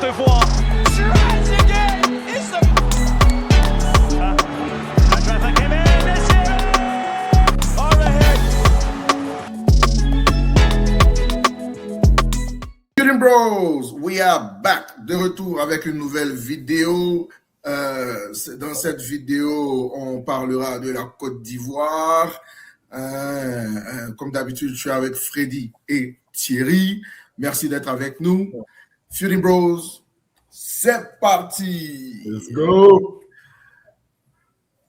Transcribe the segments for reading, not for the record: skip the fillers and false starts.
d'Ivoire. Shooting Bros, we are back, de retour avec une nouvelle vidéo. Dans cette vidéo, on parlera de la Côte d'Ivoire. Comme d'habitude, je suis avec Freddy et Thierry. Merci d'être avec nous. Shooting Bros, c'est parti. Let's go.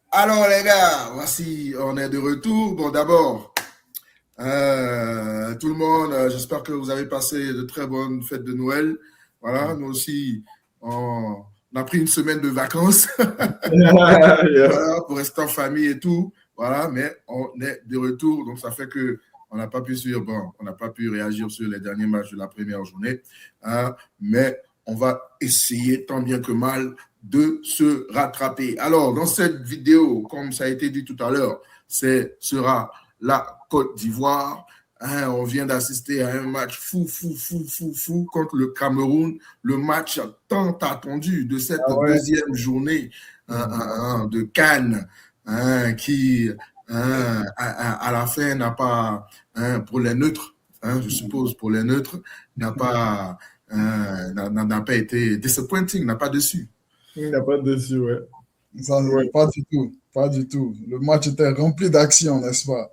Alors les gars, voici, on est de retour. Bon, d'abord, tout le monde, j'espère que vous avez passé de très bonnes fêtes de Noël. Voilà, nous aussi, on a pris une semaine de vacances voilà, pour rester en famille et tout. Voilà, mais on est de retour, donc ça fait que on n'a pas pu réagir sur les derniers matchs de la première journée, mais on va essayer tant bien que mal de se rattraper. Alors, dans cette vidéo, comme ça a été dit tout à l'heure, sera la Côte d'Ivoire. On vient d'assister à un match fou contre le Cameroun, le match tant attendu de cette deuxième journée de CAN, qui à la fin n'a pas, pour les neutres, je suppose pour les neutres, n'a pas été disappointing, n'a pas déçu. Il n'a pas déçu, ouais. Pas du tout. Le match était rempli d'action, n'est-ce pas?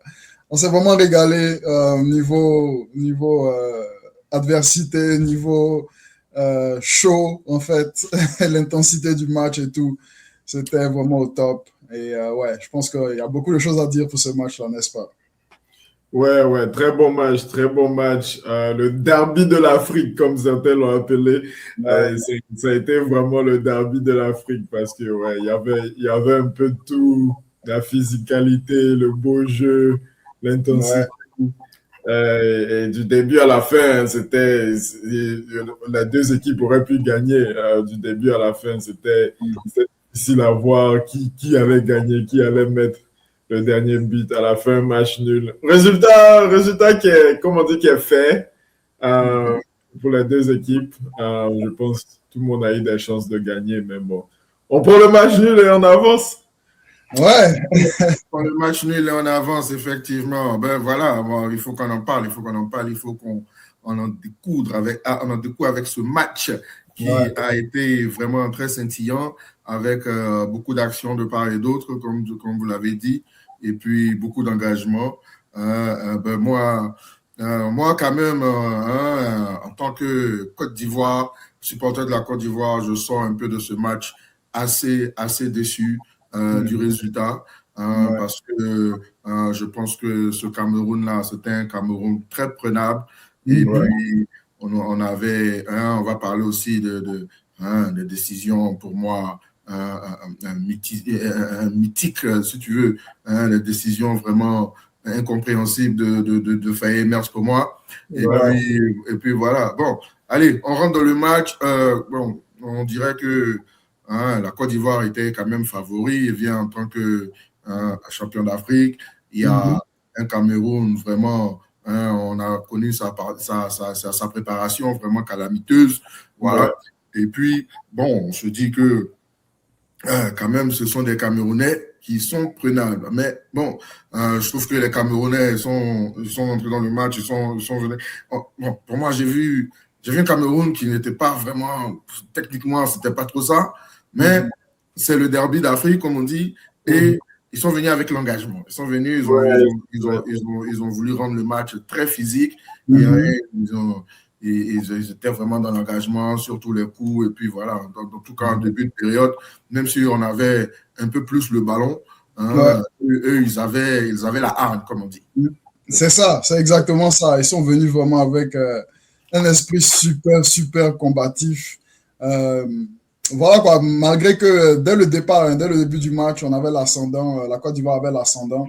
On s'est vraiment régalé niveau adversité, niveau show, en fait, l'intensité du match et tout. C'était vraiment au top. Et je pense qu'il y a beaucoup de choses à dire pour ce match-là, n'est-ce pas? Ouais, très bon match. Le derby de l'Afrique, comme certains l'ont appelé. Ça a été vraiment le derby de l'Afrique parce que il y avait un peu de tout, la physicalité, le beau jeu, l'intensité. Et du début à la fin, les deux équipes auraient pu gagner. Du début à la fin, c'était difficile à voir qui allait gagner, qui allait mettre le dernier but. À la fin, match nul. Résultat qui est fait pour les deux équipes. Je pense que tout le monde a eu des chances de gagner, mais bon. On prend le match nul et on avance. Ouais. Pour le match nul et on avance, effectivement. Ben voilà, il faut qu'on en parle, il faut qu'on en découvre avec ce match qui a été vraiment très scintillant, avec beaucoup d'actions de part et d'autre, comme vous l'avez dit, et puis beaucoup d'engagement. Moi, quand même, en tant que Côte d'Ivoire, supporter de la Côte d'Ivoire, je sors un peu de ce match assez déçu du résultat, parce que je pense que ce Cameroun-là, c'était un Cameroun très prenable. Et puis, on va parler aussi de décisions, pour moi, mythique, si tu veux, les décisions vraiment incompréhensibles de Faye Mers pour moi. Et puis voilà. Bon, allez, on rentre dans le match. On dirait que la Côte d'Ivoire était quand même favori. Il vient en tant que champion d'Afrique. Il y a un Cameroun vraiment. On a connu sa préparation vraiment calamiteuse. Voilà. Et puis, bon, on se dit que quand même, ce sont des Camerounais qui sont prenables. Mais bon, je trouve que les Camerounais sont entrés dans le match, ils sont venus. Bon, pour moi, j'ai vu un Cameroun qui n'était pas vraiment, techniquement, c'était pas trop ça, mais c'est le derby d'Afrique, comme on dit, et ils sont venus avec l'engagement. Ils sont venus, ils ont voulu rendre le match très physique. Ils étaient vraiment dans l'engagement sur tous les coups. Et puis voilà, en tout cas, en début de période, même si on avait un peu plus le ballon, eux, ils avaient la hargne, comme on dit. C'est ça, c'est exactement ça. Ils sont venus vraiment avec un esprit super combatif. Voilà quoi, malgré que dès le départ, dès le début du match, on avait l'ascendant, la Côte d'Ivoire avait l'ascendant,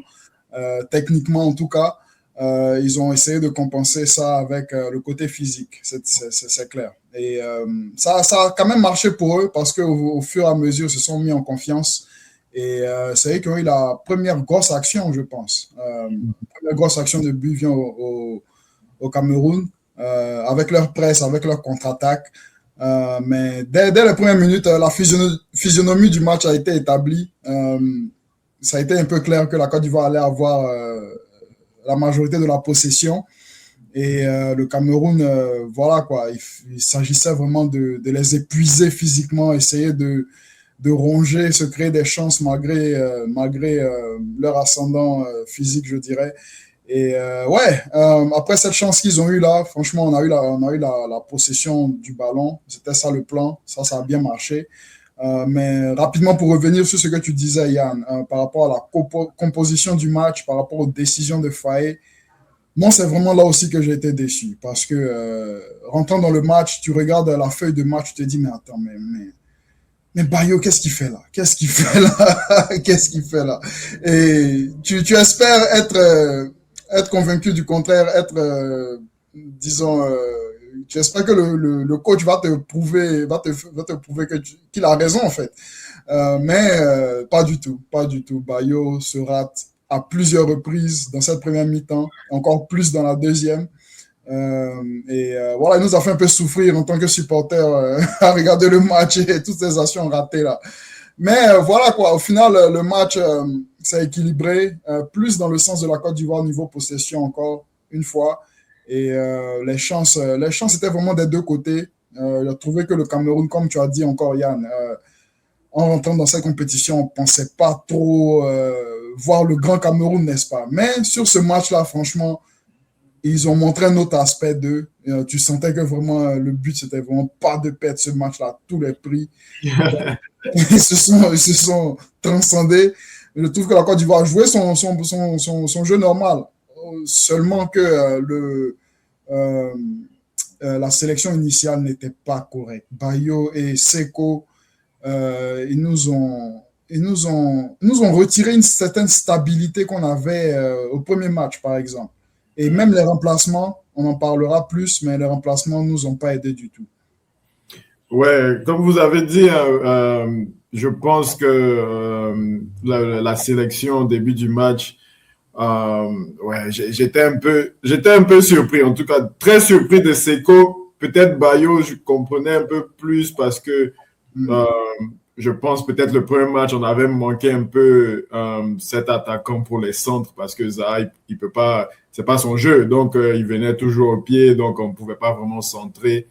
techniquement en tout cas. Ils ont essayé de compenser ça avec le côté physique, c'est clair. Et ça a quand même marché pour eux parce qu'au fur et à mesure, ils se sont mis en confiance. Et c'est eux qui ont eu la première grosse action, je pense. La première grosse action de but vient au Cameroun, avec leur presse, avec leur contre-attaque. Mais dès les premières minutes, la physionomie du match a été établie. Ça a été un peu clair que la Côte d'Ivoire allait avoir la majorité de la possession. Et le Cameroun, voilà quoi, il s'agissait vraiment de les épuiser physiquement, essayer de ronger, se créer des chances malgré leur ascendant physique, je dirais. Et après cette chance qu'ils ont eue là, franchement, on a eu la possession du ballon. C'était ça le plan. Ça a bien marché. Mais rapidement, pour revenir sur ce que tu disais, Yann, par rapport à la composition du match, par rapport aux décisions de Faé, moi, c'est vraiment là aussi que j'ai été déçu. Parce que rentrant dans le match, tu regardes la feuille de match, tu te dis, mais attends, mais Bayo, qu'est-ce qu'il fait là? Qu'est-ce qu'il fait là? Qu'est-ce qu'il fait là? Et tu espères être convaincu du contraire, disons, tu espères que le coach va te prouver, qu'il a raison en fait. Mais pas du tout, pas du tout. Bayo se rate à plusieurs reprises dans cette première mi-temps, encore plus dans la deuxième. Voilà, il nous a fait un peu souffrir en tant que supporter à regarder le match et toutes ces actions ratées là. Mais voilà quoi, au final, le match s'est équilibré, plus dans le sens de la Côte d'Ivoire niveau possession encore une fois. Et les chances étaient vraiment des deux côtés. J'ai trouvé que le Cameroun, comme tu as dit encore Yann, en rentrant dans cette compétition, on ne pensait pas trop voir le grand Cameroun, n'est-ce pas? Mais sur ce match-là, franchement, ils ont montré un autre aspect d'eux. Tu sentais que vraiment le but, c'était vraiment pas de perdre ce match-là à tous les prix. Ils se sont transcendés. Je trouve que la Côte d'Ivoire a joué son jeu normal. Seulement que la sélection initiale n'était pas correcte. Bayo et Seko, ils nous ont retiré une certaine stabilité qu'on avait au premier match, par exemple. Et même les remplacements, on en parlera plus, mais les remplacements ne nous ont pas aidés du tout. Ouais, comme vous avez dit, je pense que la sélection au début du match, j'étais un peu surpris, en tout cas très surpris de Seko. Peut-être Bayo, je comprenais un peu plus parce que je pense peut-être le premier match, on avait manqué un peu cet attaquant pour les centres parce que Zaha, il peut pas, c'est pas son jeu, donc il venait toujours au pied, donc on pouvait pas vraiment centrer.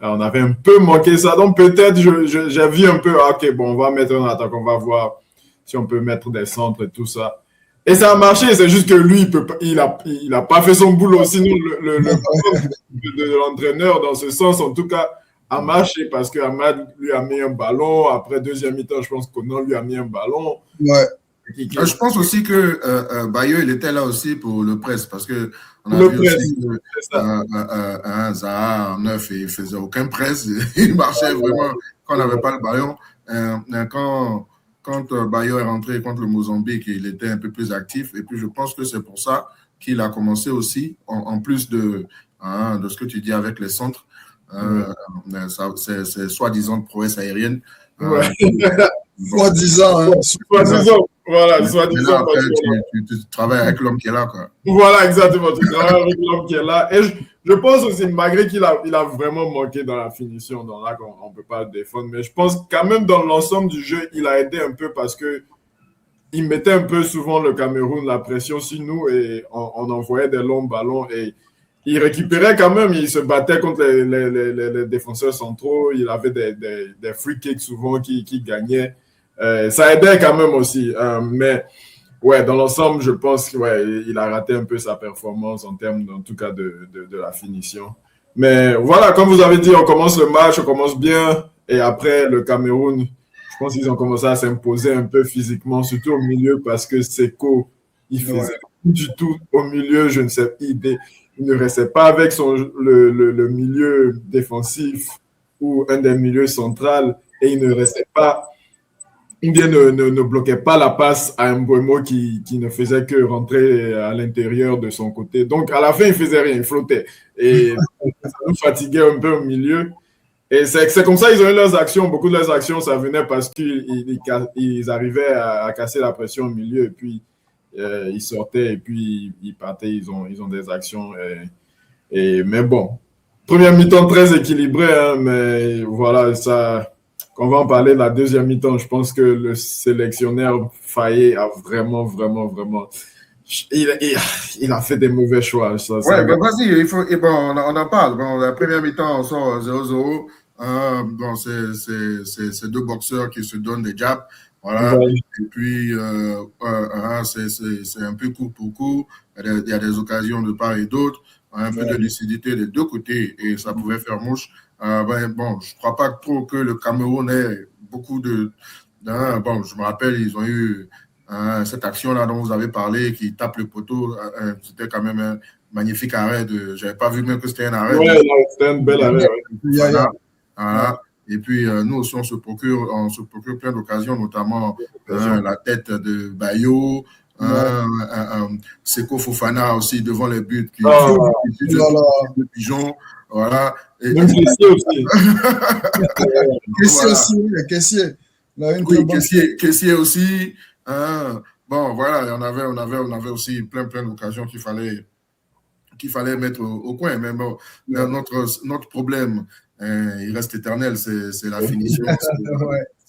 On avait un peu manqué ça, donc peut-être j'ai vu un peu, ok, bon, on va mettre un attaquant, on va voir si on peut mettre des centres et tout ça. Et ça a marché, c'est juste que lui, il a pas fait son boulot. Sinon, le de l'entraîneur, dans ce sens, en tout cas, a marché parce que Ahmad lui a mis un ballon. Après deuxième mi-temps, je pense qu'Onan lui a mis un ballon. Ouais. Je pense aussi que Bayo, il était là aussi pour le press parce que on a vu aussi que Zaha en 9, il faisait aucun press. Il marchait vraiment quand on n'avait pas le ballon. Quand Bayo est rentré contre le Mozambique, il était un peu plus actif. Et puis, je pense que c'est pour ça qu'il a commencé aussi, en plus de ce que tu dis avec les centres. C'est soi-disant de prouesse aérienne. Soi-disant. Hein. Soi-disant. Voilà, soi-disant. Tu travailles avec l'homme qui est là, quoi. Voilà, exactement. Tu travailles avec l'homme qui est là. Et je pense aussi, malgré qu'il a vraiment manqué dans la finition, dans là, on ne peut pas le défendre, mais je pense quand même dans l'ensemble du jeu, il a aidé un peu parce que il mettait un peu souvent le Cameroun la pression sur nous et on envoyait des longs ballons et il récupérait quand même, il se battait contre les défenseurs centraux, il avait des free kicks souvent qui gagnaient. Ça aidait quand même aussi. Mais ouais, dans l'ensemble, je pense qu'il a raté un peu sa performance en termes, en tout cas, de la finition. Mais voilà, comme vous avez dit, on commence le match, on commence bien. Et après, le Cameroun, je pense qu'ils ont commencé à s'imposer un peu physiquement, surtout au milieu, parce que Seko, il faisait du tout au milieu. Je ne sais, il ne restait pas avec le milieu défensif ou un des milieux centrales et il ne restait pas, ou bien ne bloquait pas la passe à Mbeumo qui ne faisait que rentrer à l'intérieur de son côté. Donc, à la fin, il ne faisait rien, il flottait. Et ça nous fatiguait un peu au milieu. Et c'est comme ça qu'ils ont eu leurs actions. Beaucoup de leurs actions, ça venait parce qu'ils arrivaient à casser la pression au milieu et puis ils sortaient et puis ils partaient. Ils ont des actions. Mais bon, Première mi-temps très équilibrée, hein, mais voilà, ça, on va en parler de la deuxième mi-temps. Je pense que le sélectionneur Faye a vraiment, vraiment, vraiment. Il a fait des mauvais choix. Ouais, ben vas-y, il faut, et bon, on en parle. Bon, la première mi-temps, on sort 0-0. Bon, c'est deux boxeurs qui se donnent des jabs. Voilà. Ouais. Et puis, c'est un peu coup pour coup. Il y a des occasions de part et d'autre. Un peu de lucidité des deux côtés et ça pouvait faire mouche. Bon, je ne crois pas trop que le Cameroun ait beaucoup de. Bon, je me rappelle, ils ont eu cette action-là dont vous avez parlé qui tape le poteau. C'était quand même un magnifique arrêt. Je n'avais pas vu même que c'était un arrêt. Ouais, c'était un bel arrêt. Voilà. Et puis, nous aussi, on se procure plein d'occasions, notamment la tête de Bayo, Seko Fofana aussi devant les buts. Le pigeon. Voilà. Même Caissier aussi. Caissier. Oui, Caissier aussi. Bon, voilà, on avait aussi plein d'occasions qu'il fallait mettre au coin. Mais bon, notre problème, il reste éternel, c'est la finition,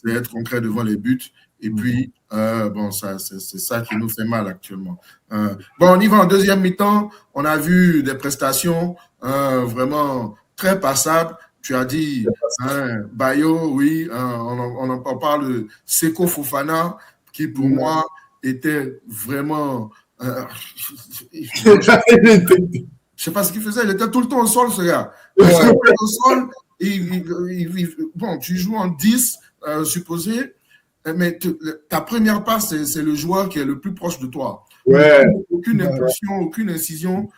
c'est être concret devant les buts. Et puis, bon, c'est ça qui nous fait mal actuellement. Bon, on y va en deuxième mi-temps. On a vu des prestations vraiment très passables. Tu as dit Bayo, oui, on parle de Seko Fofana, qui pour moi était vraiment. Je sais pas ce qu'il faisait, il était tout le temps au sol, ce gars. Au sol, bon, tu joues en 10, supposé, mais ta première passe, c'est le joueur qui est le plus proche de toi. Ouais. Aucune impulsion, aucune incision,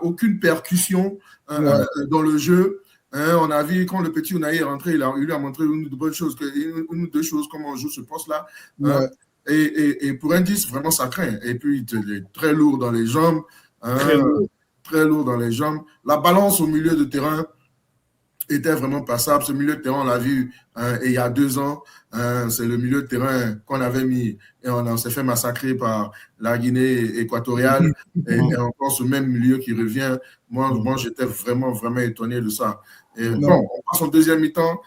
aucune percussion dans le jeu. On a vu quand le petit Unai est rentré, il lui a montré une ou deux choses, comment on joue ce poste-là. Et pour un 10, vraiment, ça craint. Et puis, il est très lourd dans les jambes. Très lourd dans les jambes. La balance au milieu de terrain était vraiment passable. Ce milieu de terrain, on l'a vu il y a 2 ans. C'est le milieu de terrain qu'on avait mis et on s'est fait massacrer par la Guinée équatoriale. Et encore ce même milieu qui revient. Moi j'étais vraiment, vraiment étonné de ça. Et bon, on passe en deuxième mi-temps.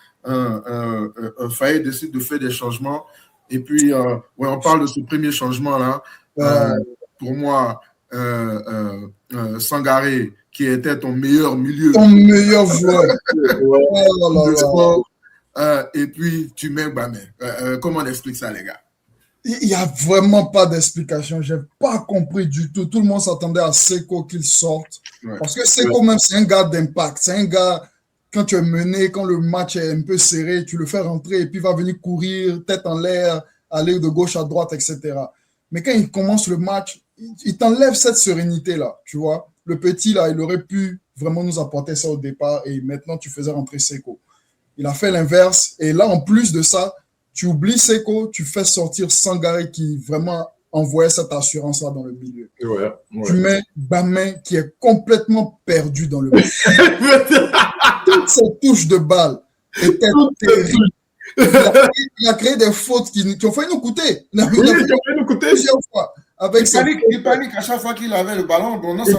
Faye décide de faire des changements. Et puis, on parle de ce premier changement-là. Pour moi, Sangaré, qui était ton meilleur milieu. Ton meilleur joueur. Et puis, tu mets Bamé. Comment on explique ça, les gars? Il n'y a vraiment pas d'explication. Je n'ai pas compris du tout. Tout le monde s'attendait à Seko qu'il sorte. Parce que Seko, même, c'est un gars d'impact. C'est un gars, quand tu es mené, quand le match est un peu serré, tu le fais rentrer et puis il va venir courir, tête en l'air, aller de gauche à droite, etc. Mais quand il commence le match, il t'enlève cette sérénité-là, tu vois. Le petit, là, il aurait pu vraiment nous apporter ça au départ et maintenant, tu faisais rentrer Seko. Il a fait l'inverse. Et là, en plus de ça, tu oublies Seko, tu fais sortir Sangaré qui vraiment envoyait cette assurance-là dans le milieu. Tu mets Bamé qui est complètement perdu dans le milieu. Toutes ces touches de balle étaient terribles. Il a créé des fautes qui ont failli nous coûter. Il a failli nous coûter plusieurs fois. Il panique à chaque fois qu'il avait le ballon. Bon, non, il ne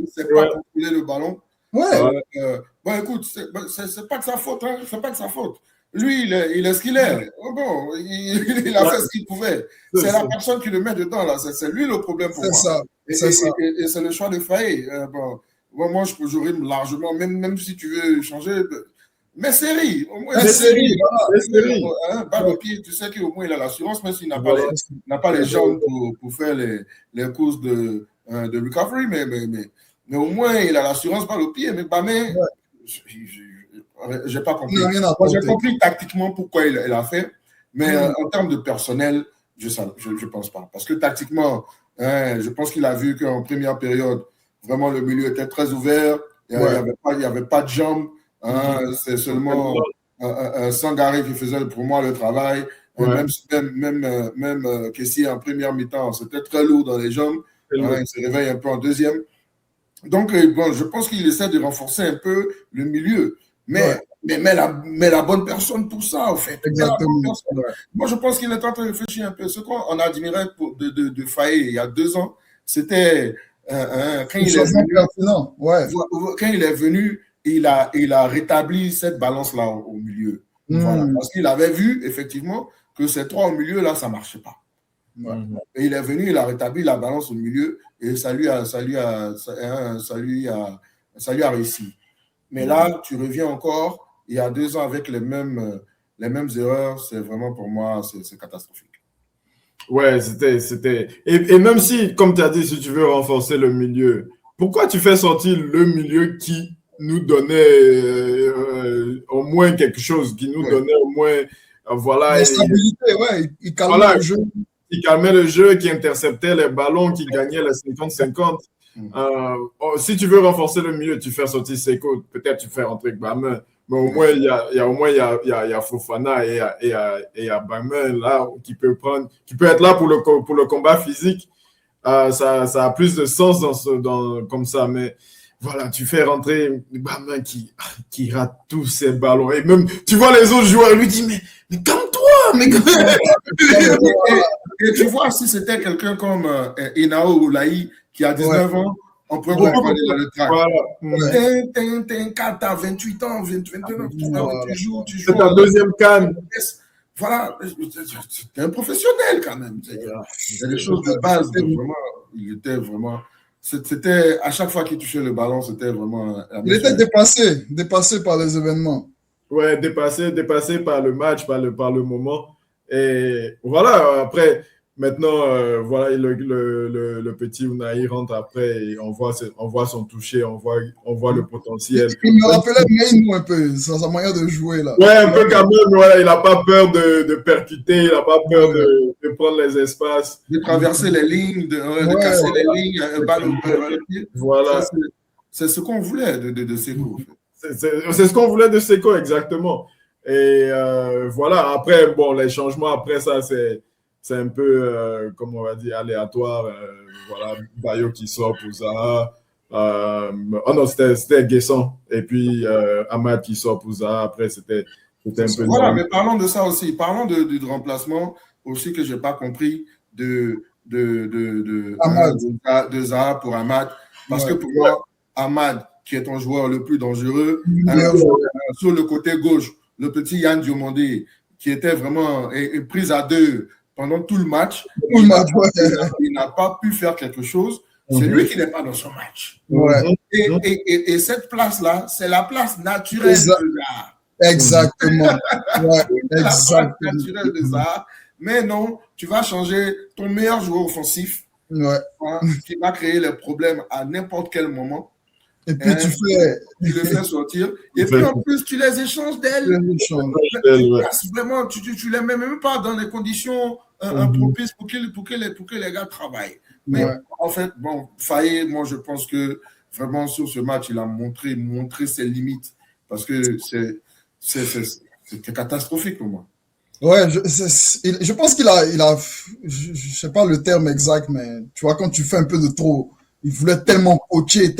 sait pas contrôler le ballon. Bon, écoute, c'est pas de sa faute. Hein, c'est pas de sa faute. Lui, il est ce qu'il est. Bon, il a fait ce qu'il pouvait. C'est la personne qui le met dedans, là. C'est lui le problème pour moi. Et c'est le choix de Faye. Moi, je rime largement, même si tu veux changer. Mais série, au moins série. Balle au pied, tu sais qu'au moins il a l'assurance, même s'il n'a pas les jambes pour faire les courses de recovery, mais au moins il a l'assurance balle au pied. Mais Bamé, j'ai pas compris. J'ai compris tactiquement pourquoi il a fait, mais en termes de personnel, je pense pas. Parce que tactiquement, je pense qu'il a vu qu'en première période, vraiment le milieu était très ouvert, il n'y avait pas de jambes. C'est seulement Sangaré qui faisait pour moi le travail. Même Caissier en première mi-temps, c'était très lourd dans les jambes. Il se réveille un peu en deuxième. Donc, bon, je pense qu'il essaie de renforcer un peu le milieu. Mais la bonne personne pour ça, en fait. Exactement. Moi, je pense qu'il est en train de réfléchir un peu. Ce qu'on admirait de Faye il y a 2 ans, c'était quand il est venu, pertinent, ouais. quand il est venu, il a rétabli cette balance-là au milieu. Voilà. Parce qu'il avait vu, effectivement, que ces trois au milieu, là, ça ne marchait pas. Ouais. Et il est venu, il a rétabli la balance au milieu et ça lui a réussi. Mais là, tu reviens encore, il y a 2 ans avec les mêmes erreurs, c'est vraiment pour moi, c'est catastrophique. Ouais, c'était. Et même si, comme tu as dit, si tu veux renforcer le milieu, pourquoi tu fais sortir le milieu qui nous donnait au moins quelque chose, qui nous donnait au moins. Voilà. La stabilité, ouais, il calmait le jeu. Il calmait le jeu, qui interceptait les ballons, qui gagnait les 50-50. Si tu veux renforcer le milieu, tu fais sortir Seko, peut-être tu fais rentrer Bamin. Mais au moins, il y a Fofana et il y a Bamin là qui peut être là pour le combat physique. Ça a plus de sens comme ça. Mais voilà, tu fais rentrer Bamin qui rate tous ses ballons. Et même, tu vois les autres joueurs, lui dit, mais calme-toi, mais et tu vois, si c'était quelqu'un comme Inao Oulaï qui a 19 ans, on pourrait comprendre le track. Quand tu as 28 ans, 29 ans, tu joues. C'est ta deuxième canne. Voilà, tu es un professionnel quand même. Il y a des choses de base. Il était vraiment. C'était à chaque fois qu'il touchait le ballon, c'était vraiment. Il était dépassé par les événements. Ouais, dépassé par le match, par le moment. Et voilà, après, maintenant, voilà, le petit Unai rentre après et on voit son toucher, on voit le potentiel. Il me rappelait Neymou un peu, sa manière de jouer là. Ouais, un peu quand même, voilà, il n'a pas peur de percuter, il n'a pas peur de prendre les espaces. De traverser les lignes, de casser les lignes, un ballon au pied. Voilà. C'est ce qu'on voulait de Seko. C'est ce qu'on voulait de Seko, exactement. Et voilà, après, bon, les changements après ça, c'est un peu, comme on va dire, aléatoire. Voilà, Bayo qui sort pour Zaha. Oh non, c'était Guessant. Et puis Amad qui sort pour Zaha. Après, c'était un peu... Voilà, mais parlons de ça aussi. Parlons du remplacement aussi que je n'ai pas compris de Zaha pour Amad. Parce que pour moi, Amad, qui est ton joueur le plus dangereux, sur le côté gauche, le petit Yann Diomandé, qui était vraiment pris à deux pendant tout le match. Il n'a pas pu faire quelque chose. C'est lui qui n'est pas dans son match. Et cette place-là, c'est la place naturelle de Zaha. Exactement. Exactement. Naturelle de Zaha. Mais non, tu vas changer ton meilleur joueur offensif qui va créer les problèmes à n'importe quel moment. Et puis tu le fais sortir. Et puis en plus, tu les échanges d'elle. Vraiment, tu les mets même pas dans les conditions propices pour que les gars travaillent. Mais en fait, bon, Faye, moi je pense que vraiment sur ce match, il a montré ses limites. Parce que c'était catastrophique pour moi. Ouais, je pense qu'il a, je sais pas le terme exact, mais tu vois, quand tu fais un peu de trop, il voulait tellement coacher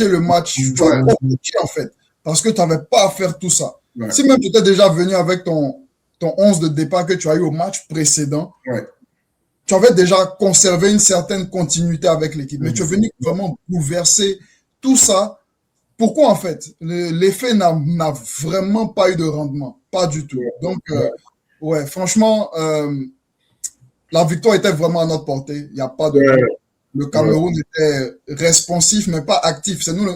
le match, tu vas pas coacher en fait, parce que tu n'avais pas à faire tout ça. Si même tu étais déjà venu avec ton 11 de départ que tu as eu au match précédent, tu avais déjà conservé une certaine continuité avec l'équipe, mais tu es venu vraiment bouleverser tout ça. Pourquoi en fait? L'effet n'a vraiment pas eu de rendement, pas du tout. Donc, franchement, la victoire était vraiment à notre portée. Il n'y a pas de... Le Cameroun était responsif, mais pas actif. C'est nous,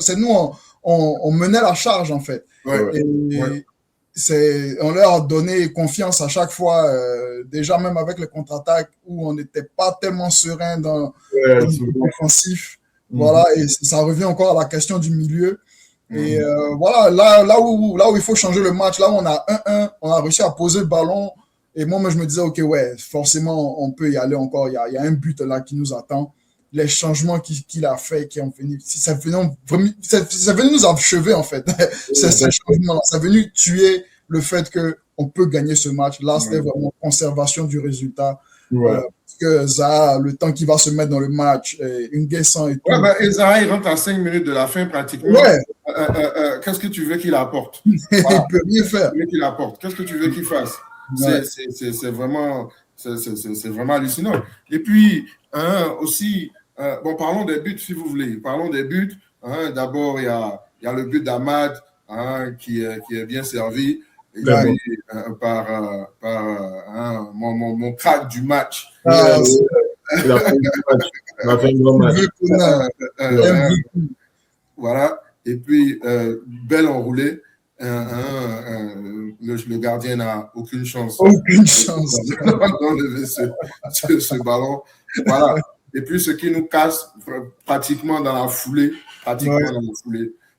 on menait la charge, en fait. On leur a donné confiance à chaque fois, déjà même avec les contre-attaques, où on n'était pas tellement serein dans l'offensif. Voilà, et ça revient encore à la question du milieu. Et voilà, là où il faut changer le match, là où on a 1-1, on a réussi à poser le ballon. Et moi, je me disais, OK, forcément, on peut y aller encore. Il y a un but là qui nous attend. Les changements qu'il a fait, qui ont venu, c'est venu nous achever, en fait. Ces changements-là, c'est venu tuer le fait qu'on peut gagner ce match. Là, c'était vraiment conservation du résultat. Parce que Zaha, le temps qu'il va se mettre dans le match, une Guessant et tout. Et Zaha, il rentre à 5 minutes de la fin, pratiquement. Qu'est-ce que tu veux qu'il apporte? Il peut rien faire. Qu'est-ce que tu veux qu'il fasse? C'est vraiment hallucinant. Et puis, aussi, bon, parlons des buts, si vous voulez. Parlons des buts. Hein. D'abord, il y a le but d'Ahmad hein, qui est bien servi. Et puis, par mon crack du match. Il a fait un grand match. Voilà. Et puis, belle enroulée. Le gardien n'a aucune chance. Aucune chance. D'enlever ce ballon. Voilà. Et puis, ce qui nous casse pratiquement dans la foulée,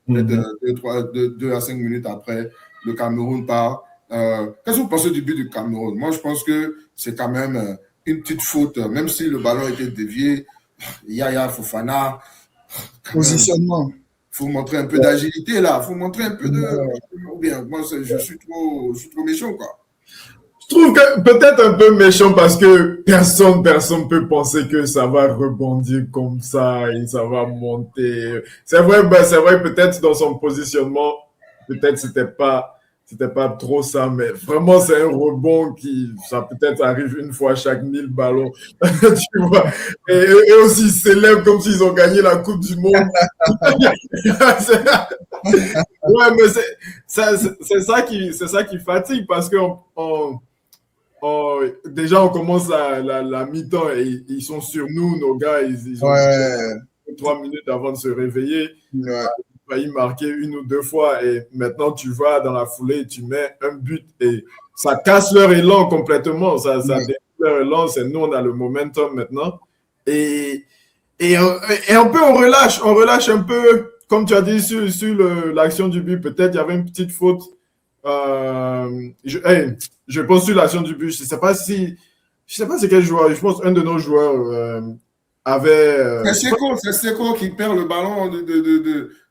de 2 à 5 minutes après, le Cameroun part. Qu'est-ce que vous pensez du but du Cameroun? Moi, je pense que c'est quand même une petite faute, même si le ballon était dévié. Yaya Fofana. Positionnement. Il faut montrer un peu d'agilité là. Il faut montrer un peu de. Bien, moi, je suis trop méchant, quoi. Je trouve que peut-être un peu méchant parce que personne peut penser que ça va rebondir comme ça et ça va monter. C'est vrai, peut-être dans son positionnement, peut-être c'était pas trop ça, mais vraiment c'est un rebond ça peut-être arrive une fois chaque 1000 ballons, tu vois. Et aussi ils s'élèvent comme s'ils ont gagné la Coupe du Monde. Ouais, mais c'est ça qui fatigue parce que déjà, on commence la mi-temps et ils sont sur nous, nos gars. Ils ont 3 minutes avant de se réveiller. Ils ont failli marquer 1 ou 2 fois. Et maintenant, tu vas dans la foulée, tu mets un but et ça casse leur élan complètement. Ça détruit leur élan. C'est nous, on a le momentum maintenant. Et un peu, on relâche un peu, comme tu as dit, sur l'action du but. Peut-être il y avait une petite faute. Je pense sur l'action du but. Je sais pas c'est quel joueur. Je pense un de nos joueurs avait. C'est Seko qui perd le ballon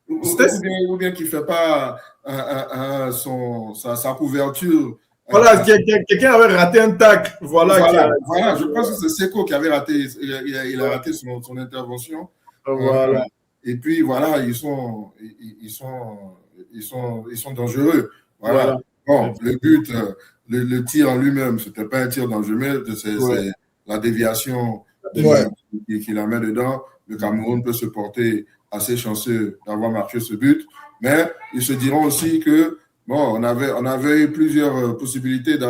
ou bien qui fait pas sa couverture. Voilà, quelqu'un avait raté un tacle. Voilà, je pense que c'est Seko qui avait raté. Il a raté son intervention. Voilà. Et puis voilà, ils sont dangereux. Voilà. Bon, le but, le tir en lui-même, c'était pas un tir dangereux, mais c'est la déviation qui la met dedans. Le Cameroun peut se porter assez chanceux d'avoir marqué ce but, mais ils se diront aussi que bon, on avait eu plusieurs possibilités de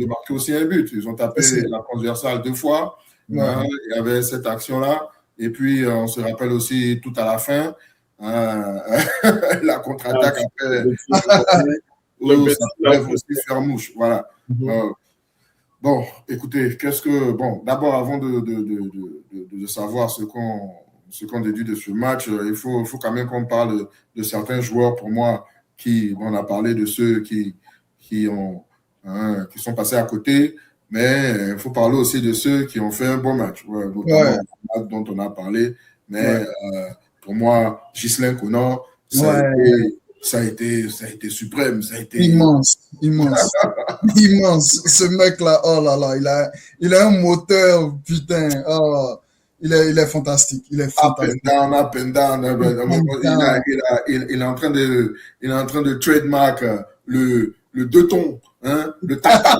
marquer aussi un but. Ils ont tapé la transversale 2 fois. Il y avait cette action-là. Et puis, on se rappelle aussi tout à la fin, la contre-attaque après, où ça peut aussi faire mouche. Voilà. Bon, écoutez, d'abord, avant de savoir ce qu'on déduit de ce match, il faut quand même qu'on parle de certains joueurs, pour moi, on a parlé de ceux qui sont passés à côté, mais il faut parler aussi de ceux qui ont fait un bon match, notamment dont on a parlé. Mais pour moi, Ghislain Conan, ça a été suprême. Ça a été immense. Immense. Ce mec-là, oh là là, il a un moteur, putain. Oh, il est fantastique. Il est fantastique. Up and down. Il est en train de trademark le 2 tons. Hein, le tata.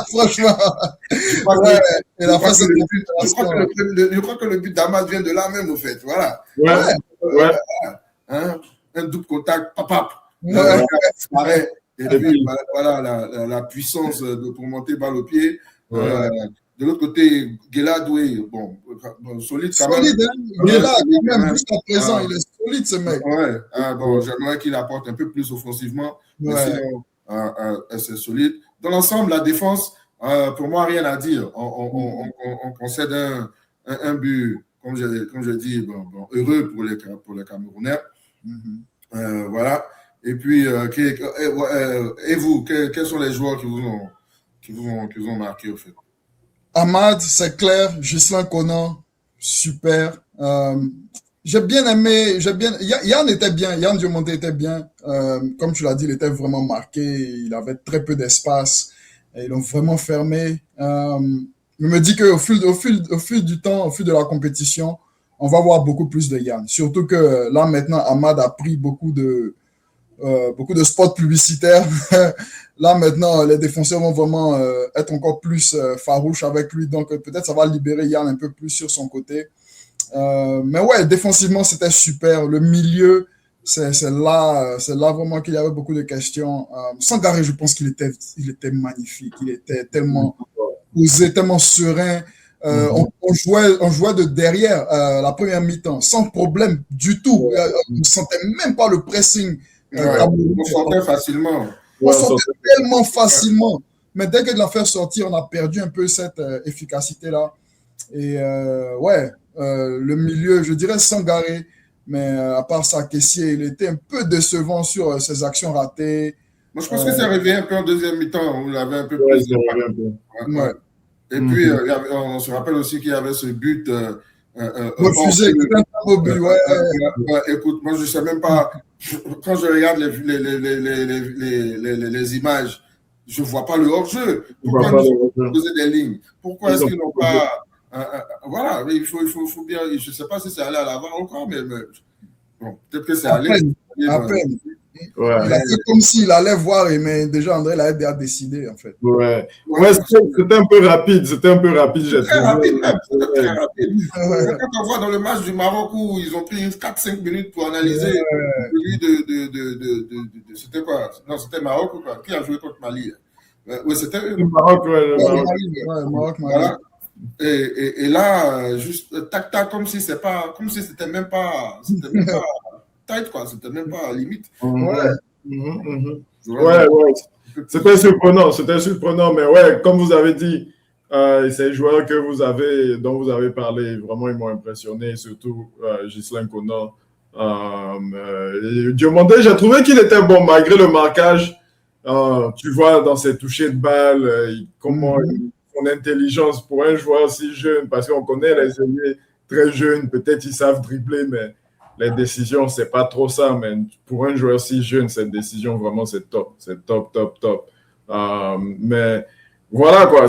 Franchement. Je crois que le but d'Ahmad vient de là même, au fait. Voilà. Hein, un double contact, papap. Et puis, voilà la puissance pour monter balle au pied. De l'autre côté, Guelad, solide quand même. Guelad, même jusqu'à présent, il est solide, ce mec. J'aimerais qu'il apporte un peu plus offensivement. Mais sinon, c'est solide. Dans l'ensemble, la défense, pour moi, rien à dire. On concède un but, comme je dis, heureux pour les Camerounais. Voilà. Et puis, et vous, quels sont les joueurs qui vous ont marqué, au fait? Ahmad, c'est clair. Ghislain Conan, super. J'ai bien aimé. Yann était bien. Yann Diomandé était bien. Comme tu l'as dit, il était vraiment marqué. Il avait très peu d'espace. Ils l'ont vraiment fermé. Je me dis qu'au fil du temps, au fil de la compétition, on va voir beaucoup plus de Yann. Surtout que là, maintenant, Ahmad a pris beaucoup de beaucoup de spots publicitaires. Là, maintenant, les défenseurs vont vraiment être encore plus farouches avec lui. Donc, peut-être ça va libérer Yann un peu plus sur son côté. Mais ouais, défensivement, c'était super. Le milieu, c'est là vraiment qu'il y avait beaucoup de questions. Sangaré, je pense qu'il était magnifique. Il était tellement posé, tellement serein. On jouait de derrière la première mi-temps, sans problème du tout. On ne sentait même pas le pressing. On sortait facilement. On sortait tellement facilement. Mais dès que de la faire sortir, on a perdu un peu cette efficacité-là. Et le milieu, je dirais Sangaré, mais à part ça, Kessié, il était un peu décevant sur ses actions ratées. Moi, je pense que c'est arrivé un peu en deuxième mi-temps. On avait un peu plus de... Et puis, on se rappelle aussi qu'il y avait ce but. Refusé, écoute, moi, je ne sais même pas. Quand je regarde les images, je ne vois pas le hors-jeu. Pourquoi ils ont posé des lignes? Pourquoi est-ce qu'ils n'ont pas. Voilà, il faut bien. Je ne sais pas si c'est allé à l'avant encore, mais bon, peut-être que c'est allé. À peine. Ouais. Il a fait comme s'il allait voir, mais déjà André l'avait déjà décidé en fait. C'était un peu rapide, j'ai trouvé. Très rapide. Quand on voit dans le match du Maroc où ils ont pris 4-5 minutes pour analyser celui de c'était quoi? Non, c'était Maroc ou quoi? Qui a joué contre Mali? Oui, c'était le Maroc. Maroc. Voilà. Et là, juste tac comme si c'était même pas tight, quoi. C'était même pas limite. C'était surprenant, mais ouais, comme vous avez dit, ces joueurs dont vous avez parlé, vraiment, ils m'ont impressionné, surtout Ghislain Conan. Diomandé, j'ai trouvé qu'il était bon, malgré le marquage. Tu vois, dans ses touchés de balle, comment son intelligence pour un joueur si jeune, parce qu'on connaît les ailiers très jeunes, peut-être ils savent dribbler, mais les décisions, c'est pas trop ça, mais pour un joueur si jeune, cette décision, vraiment, c'est top. C'est top. Mais voilà, quoi.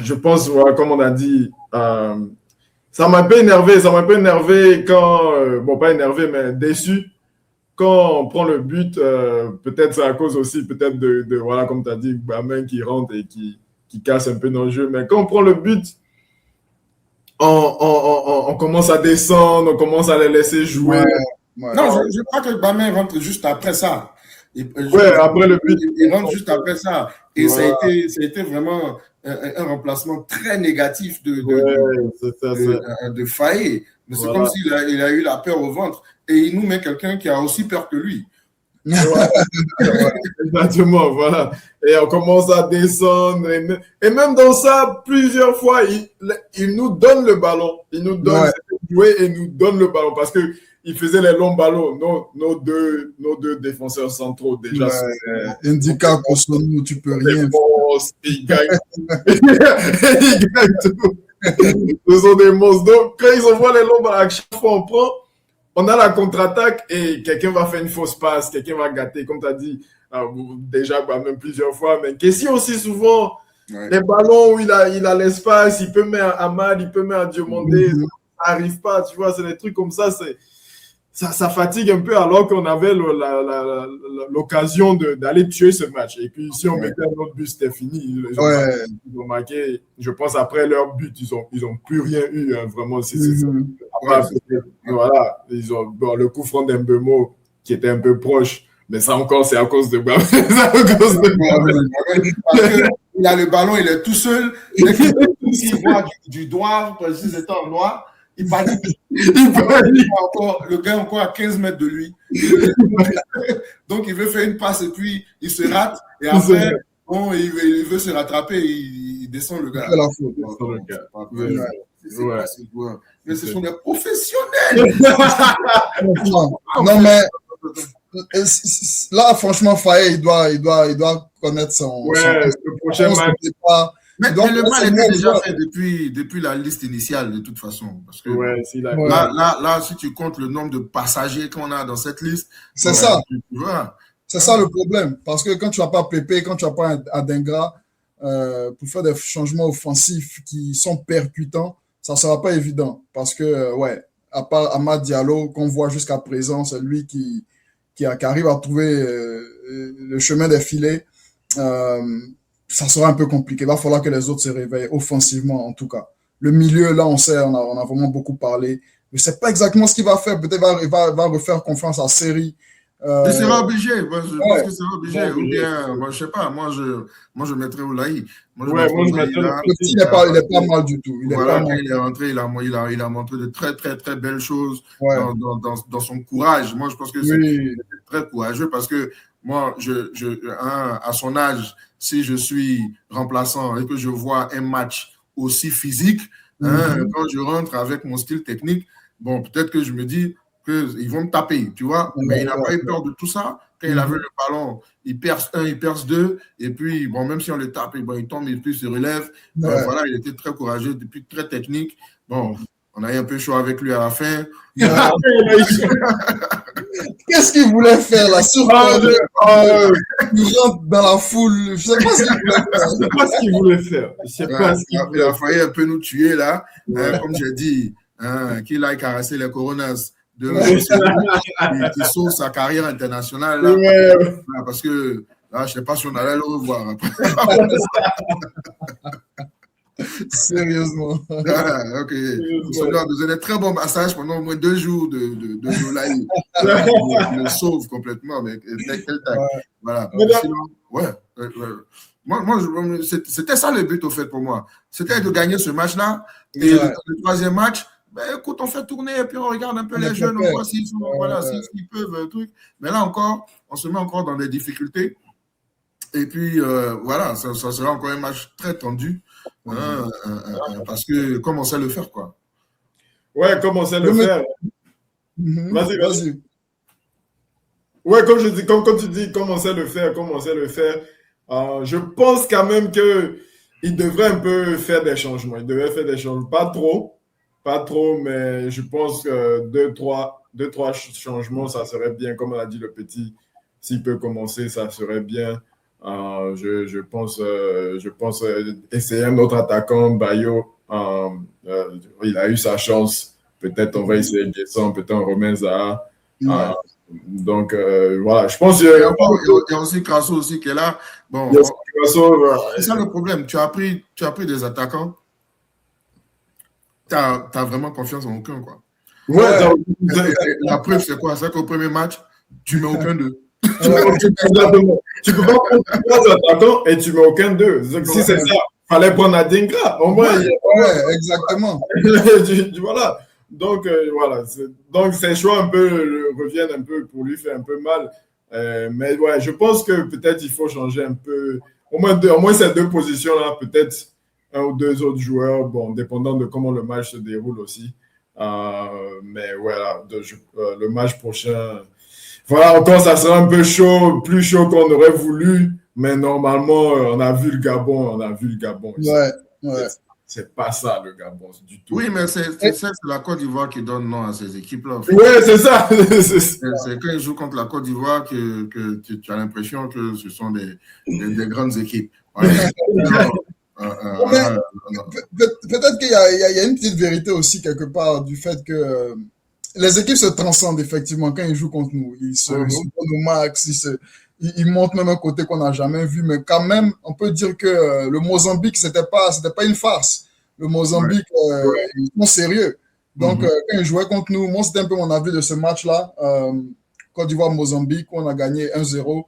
Je pense, voilà, comme on a dit, ça m'a un peu énervé quand, bon, pas énervé, mais déçu. Quand on prend le but, peut-être c'est à cause aussi, peut-être de voilà, comme tu as dit, Bamin qui rentre et qui casse un peu dans le jeu. Mais quand on prend le but, on commence à descendre, on commence à les laisser jouer. Non, je crois que Bamin rentre juste après ça. Après le but. Il rentre juste après ça. Et ça a été vraiment un remplacement très négatif de Faye. Mais c'est comme s'il a eu la peur au ventre. Et il nous met quelqu'un qui a aussi peur que lui. Exactement, voilà. Et on commence à descendre. Et même dans ça, plusieurs fois, il nous donne le ballon. Il nous donne jouer et nous donne le ballon parce que il faisait les longs ballons. Nos deux défenseurs centraux déjà. Indica Kosonou, tu peux rien faire. Ils gagnent. Ils gagnent tout. Ce sont des monstres. Donc, quand ils envoient les longs ballons, à chaque fois on prend, on a la contre-attaque et quelqu'un va faire une fausse passe, quelqu'un va gâter, comme tu as dit, déjà même plusieurs fois. Mais Kessie aussi souvent, les ballons où il a l'espace, il peut mettre à Ahmad, il peut mettre à Diomandé, ça n'arrive pas, tu vois, c'est des trucs comme ça, ça fatigue un peu alors qu'on avait l'occasion d'aller tuer ce match. Et puis si on mettait un autre but, c'était fini. Ils ont marqué, je pense après leur but, ils ont plus rien eu, hein, vraiment. Voilà, ils ont le coup franc d'Mbemo qui était un peu proche, mais ça encore, c'est à cause de Babel. Il a le ballon, il est tout seul. S'il voit du noir, si c'était en noir, il panique. Le gars encore à 15 mètres de lui. Donc, il veut faire une passe et puis il se rate. Et après, il veut se rattraper et il descend le gars. Mais ce sont des professionnels. Non, mais là, franchement, Faye, il doit connaître le prochain match. Mais le mal était déjà fait depuis la liste initiale, de toute façon. Parce que là, si tu comptes le nombre de passagers qu'on a dans cette liste, c'est ça. C'est ça le problème. Parce que quand tu n'as pas Pépé, quand tu n'as pas Adingra, pour faire des changements offensifs qui sont percutants, ça ne sera pas évident. Parce que, à part Amad Diallo, qu'on voit jusqu'à présent, c'est lui qui qui arrive à trouver le chemin des filets, ça sera un peu compliqué. Il va falloir que les autres se réveillent offensivement, en tout cas. Le milieu, là, on sait, on a vraiment beaucoup parlé. Je ne sais pas exactement ce qu'il va faire. Peut-être qu'il va refaire confiance à Série. Il sera obligé. Moi, je pense qu'il sera obligé. Ou bien, moi, je ne sais pas. Moi, je mettrais Oulaï. Le petit, il n'est pas mal du tout. Quand il est rentré, il a montré de très, très, très belles choses dans son courage. Moi, je pense que c'est très courageux parce que moi, à son âge, si je suis remplaçant et que je vois un match aussi physique, quand je rentre avec mon style technique, bon, peut-être que je me dis qu'ils vont me taper, tu vois. Mais il n'a pas eu peur de tout ça. Quand il avait le ballon, il perce un, il perce deux. Et puis, bon, même si on le tape, il tombe et puis il se relève. Voilà, il était très courageux, depuis très technique. Bon, on a eu un peu chaud avec lui à la fin. Qu'est-ce qu'il voulait faire là? Il rentre dans la foule. Je ne sais pas ce qu'il voulait faire. Je ne sais pas ce qu'il voulait faire. Il a failli un peu nous tuer là. Comme j'ai dit, qu'il aille caresser les coronas. Qui sauve sa carrière internationale là, parce que là, je ne sais pas si on allait le revoir après. Sérieusement. Ok. On a besoin d'un très bon massage pendant au moins 2 jours de Jolaï. Il le sauve complètement. Mais voilà. Moi, c'était ça le but au fait pour moi. C'était de gagner ce match-là. Et le troisième match, ben, écoute, on fait tourner et puis on regarde un peu les jeunes, on voit s'ils peuvent, truc. Mais là encore, on se met encore dans des difficultés. Et puis, voilà, ça sera encore un match très tendu. Parce que, comme on sait le faire, quoi. Ouais, comme on sait le faire. Vas-y. Ouais, comme tu dis, comme on sait le faire, je pense quand même qu'il devrait un peu faire des changements. Il devrait faire des changements. Pas trop, mais je pense que 2-3 changements, ça serait bien. Comme on a dit le petit, s'il peut commencer, ça serait bien. Je pense essayer un autre attaquant, Bayo. Il a eu sa chance. Peut-être on va essayer Guesson, peut-être on remet Zaha. Donc, voilà, je pense qu'il y a aussi Crasso aussi qui est là. Bon, c'est ça le problème. Tu as pris des attaquants. Tu as vraiment confiance en aucun, quoi. La preuve, c'est quoi? C'est qu'au premier match, tu ne mets aucun d'eux. Tu peux pas prendre 3 attaquants et tu mets aucun d'eux. Si c'est ça, il fallait prendre Adingra. Au moins, exactement. Voilà. Donc, voilà. Donc, ces choix reviennent un peu pour lui faire un peu mal. Mais ouais, je pense que peut-être il faut changer un peu. Au moins ces 2 positions-là, peut-être 1 ou 2 autres joueurs, bon, dépendant de comment le match se déroule aussi. Mais voilà, le match prochain, voilà, encore ça sera un peu chaud, plus chaud qu'on aurait voulu, mais normalement, on a vu le Gabon ici. Ouais. C'est pas ça le Gabon du tout. Oui, mais c'est la Côte d'Ivoire qui donne nom à ces équipes-là. En fait. Oui, c'est ça. C'est quand ils jouent contre la Côte d'Ivoire que tu as l'impression que ce sont des grandes équipes. Peut-être qu'il y a une petite vérité aussi quelque part du fait que les équipes se transcendent effectivement quand ils jouent contre nous. Ils se donnent au max, ils montrent même un côté qu'on n'a jamais vu, mais quand même, on peut dire que le Mozambique, c'était pas une farce. Le Mozambique, ils sont sérieux. Donc, quand ils jouaient contre nous, moi, c'était un peu mon avis de ce match-là. Côte d'Ivoire-Mozambique, on a gagné 1-0.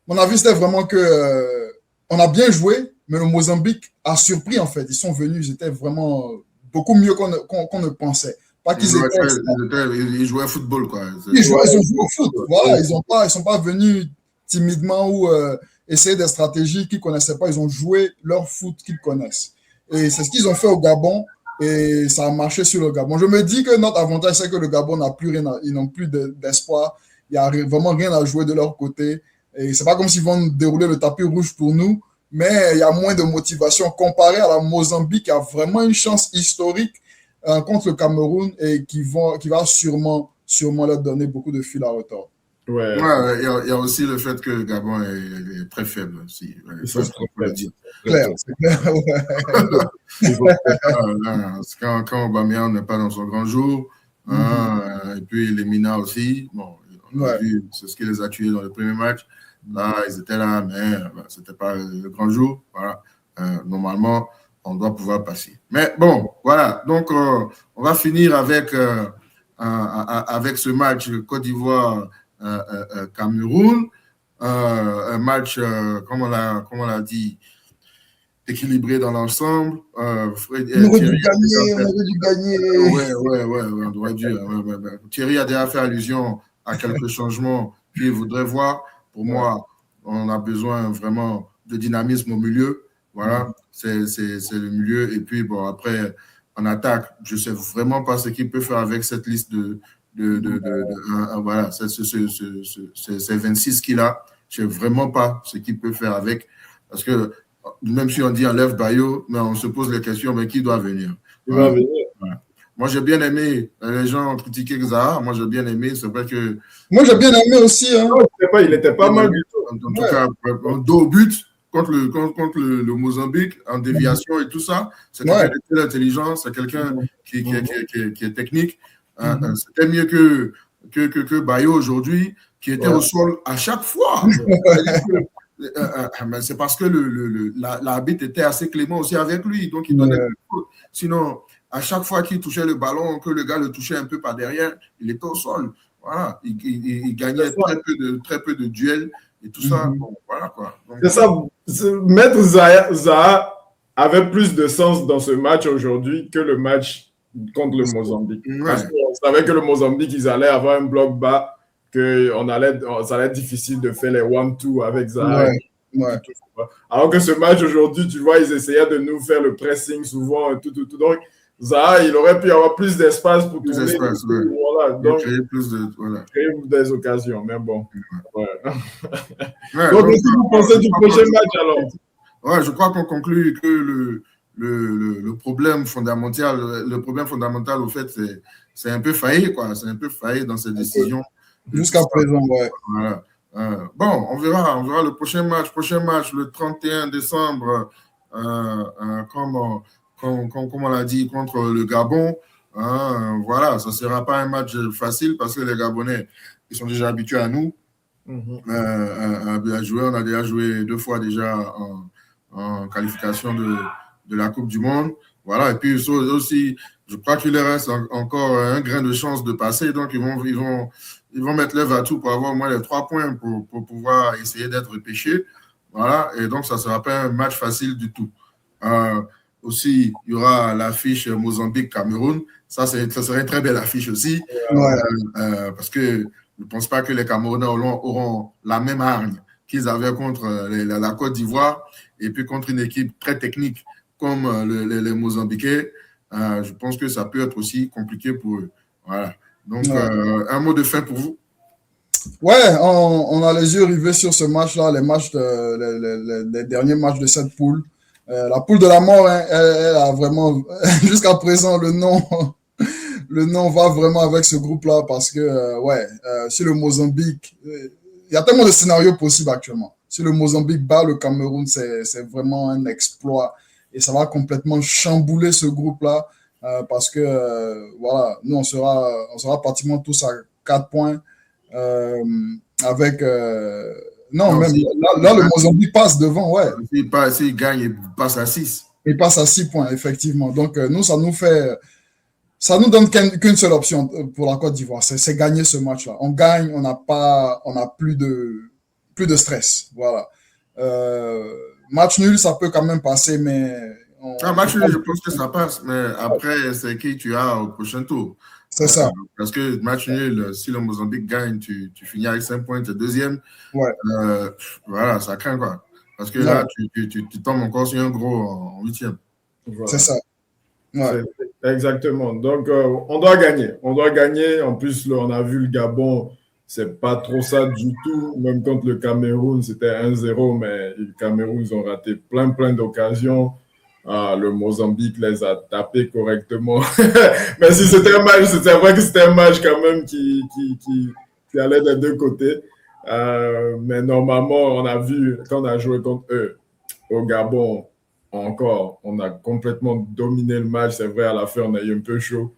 Mon avis, c'était vraiment que on a bien joué, mais le Mozambique a surpris, en fait. Ils sont venus, ils étaient vraiment beaucoup mieux qu'on ne pensait. Pas qu'ils ils jouaient au football, quoi. Ils ont joué au foot. Voilà, ils sont pas venus timidement ou essayer des stratégies qu'ils ne connaissaient pas. Ils ont joué leur foot qu'ils connaissent. Et c'est ce qu'ils ont fait au Gabon et ça a marché sur le Gabon. Je me dis que notre avantage, c'est que le Gabon n'a plus rien, ils n'ont plus d'espoir. Il n'y a vraiment rien à jouer de leur côté. Et c'est pas comme s'ils vont dérouler le tapis rouge pour nous, mais il y a moins de motivation comparé à la Mozambique qui a vraiment une chance historique contre le Cameroun et qui va sûrement leur donner beaucoup de fil à retordre. Ouais, il y a aussi le fait que le Gabon est très faible aussi. Ça, c'est clair. Quand Aubameyang n'est pas dans son grand jour, et puis les Mina aussi, bon, On a vu, c'est ce qui les a tués dans le premier match. Là, ils étaient là, mais ce n'était pas le grand jour. Voilà. Normalement, on doit pouvoir passer. Mais bon, voilà. Donc, on va finir avec ce match Côte d'Ivoire-Cameroun. Un match, comme on l'a dit, équilibré dans l'ensemble. On aurait dû gagner. Ouais, on aurait dû. Thierry a déjà fait allusion à quelques changements qu'il voudrait voir. Pour moi, on a besoin vraiment de dynamisme au milieu. Voilà, c'est le milieu. Et puis, bon, après, en attaque, je ne sais vraiment pas ce qu'il peut faire avec cette liste voilà, c'est 26 qu'il a. Je ne sais vraiment pas ce qu'il peut faire avec. Parce que même si on dit enlève Bayo, mais on se pose la question, mais qui doit venir? Voilà. Moi, j'ai bien aimé. Les gens ont critiqué Zaha. Moi, j'ai bien aimé. C'est vrai que. Moi, j'ai bien aimé aussi. Hein. Non, il n'était pas mal du tout. En tout cas, dos au but contre le Mozambique, en déviation et tout ça. C'est quelqu'un de très intelligent. C'est quelqu'un qui est technique. C'était mieux que Bayo aujourd'hui, qui était au sol à chaque fois. C'est parce que l'arbitre était assez clément aussi avec lui. Donc, il donnait sinon, à chaque fois qu'il touchait le ballon, que le gars le touchait un peu par derrière, il était au sol. Voilà. Il gagnait très peu de duels et tout ça. Bon, voilà quoi. C'est ça. Mettre Zaha avait plus de sens dans ce match aujourd'hui que le match contre le Mozambique. Parce qu'on savait que le Mozambique, ils allaient avoir un bloc bas, que ça allait être difficile de faire les 1-2 avec Zaha. Alors que ce match aujourd'hui, tu vois, ils essayaient de nous faire le pressing souvent. Donc, Zaha, il aurait pu avoir plus d'espace pour tourner. Voilà, donc, créer des occasions. Mais bon. Donc, qu'est-ce que vous pensez du prochain match alors? Ouais, je crois qu'on conclut que le problème fondamental, au fait, c'est un peu failli, quoi. C'est un peu failli dans ces décisions. Jusqu'à présent, ouais. Voilà. Bon, on verra le prochain match. Le 31 décembre, comme on l'a dit, contre le Gabon. Voilà, ça ne sera pas un match facile parce que les Gabonais, ils sont déjà habitués à nous. À jouer. On a déjà joué 2 fois déjà en qualification de la Coupe du Monde. Voilà, et puis aussi, je crois qu'il leur reste encore un grain de chance de passer. Donc, ils vont mettre l'œuvre à tout pour avoir au moins les 3 points pour pouvoir essayer d'être repêchés. Voilà, et donc ça ne sera pas un match facile du tout. Aussi, il y aura l'affiche Mozambique-Cameroun. Ça serait une très belle affiche aussi. Parce que je ne pense pas que les Camerounais auront la même hargne qu'ils avaient contre la Côte d'Ivoire et puis contre une équipe très technique comme les Mozambiquais. Je pense que ça peut être aussi compliqué pour eux. Voilà. Donc, un mot de fin pour vous. Ouais, on a les yeux rivés sur ce match-là, les derniers matchs de cette poule. La poule de la mort, hein, elle a vraiment, jusqu'à présent, le nom va vraiment avec ce groupe-là parce que, si le Mozambique, il y a tellement de scénarios possibles actuellement. Si le Mozambique bat le Cameroun, c'est vraiment un exploit et ça va complètement chambouler ce groupe-là parce que, nous, on sera pratiquement tous à 4 points avec... même là, le Mozambique passe devant, ouais. S'il gagne, il passe à 6. Il passe à 6 points, effectivement. Donc, nous, ça nous donne qu'une seule option pour la Côte d'Ivoire, c'est gagner ce match-là. On gagne, on n'a plus de stress. Voilà. Match nul, ça peut quand même passer, mais... match nul, je pense que ça passe, mais après, c'est qui tu as au prochain tour. C'est ça. Parce que match nul, si le Mozambique gagne, tu finis avec 5 points, tu es deuxième. Ouais. Voilà, ça craint, quoi. Parce que là, tu tombes encore sur un gros en 8e. Voilà. C'est ça. Ouais. Exactement. Donc, on doit gagner. On doit gagner. En plus, là, on a vu le Gabon, c'est pas trop ça du tout. Même contre le Cameroun, c'était 1-0, mais le Cameroun, ils ont raté plein d'occasions. Le Mozambique les a tapés correctement. Mais si c'était un match, c'était vrai que c'était un match quand même qui allait des deux côtés. Mais normalement, on a vu, quand on a joué contre eux, au Gabon, on a complètement dominé le match. C'est vrai, à la fin, on a eu un peu chaud.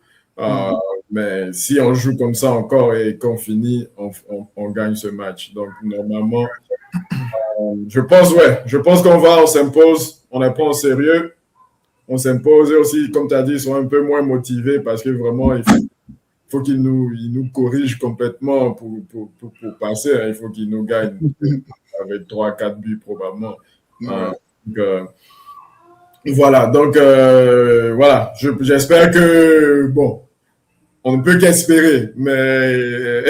Mais si on joue comme ça encore et qu'on finit, on gagne ce match. Donc, normalement, je pense on s'impose, on les prend au sérieux. On s'impose aussi, comme tu as dit, ils sont un peu moins motivés parce que vraiment, il faut qu'ils nous corrigent complètement pour passer. Il faut qu'ils nous gagnent avec 3-4 buts probablement. Voilà, donc voilà, j'espère que, bon, on ne peut qu'espérer, mais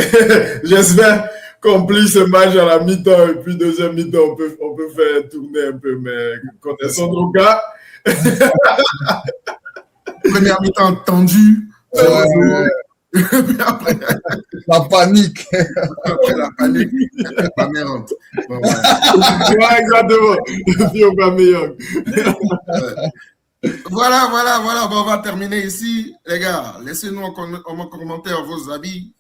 j'espère qu'on plie ce match à la mi-temps et puis deuxième mi-temps, on peut faire tourner un peu, mais connaissons nos gars. Première mi-temps tendue. Après, la panique. Après la panique, la merde. Bon, ouais, exactement. Puis on va meilleur. Voilà. Bon, on va terminer ici. Les gars, laissez-nous en commentaire vos avis,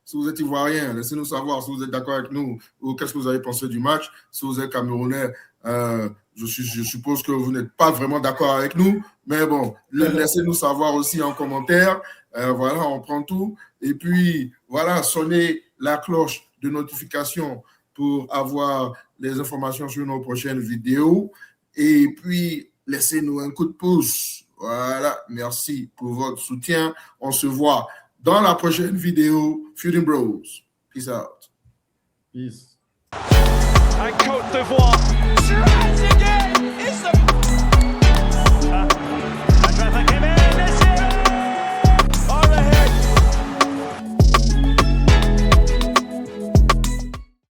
si vous êtes ivoirien. Laissez-nous savoir si vous êtes d'accord avec nous ou qu'est-ce que vous avez pensé du match. Si vous êtes camerounais, je suppose que vous n'êtes pas vraiment d'accord avec nous. Mais bon, laissez-nous savoir aussi en commentaire. Voilà, on prend tout. Et puis, voilà, sonnez la cloche de notification pour avoir les informations sur nos prochaines vidéos. Et puis, laissez-nous un coup de pouce. Voilà, merci pour votre soutien. On se voit dans la prochaine vidéo. Feuding Bros. Peace out. Peace. And Côte d'Ivoire.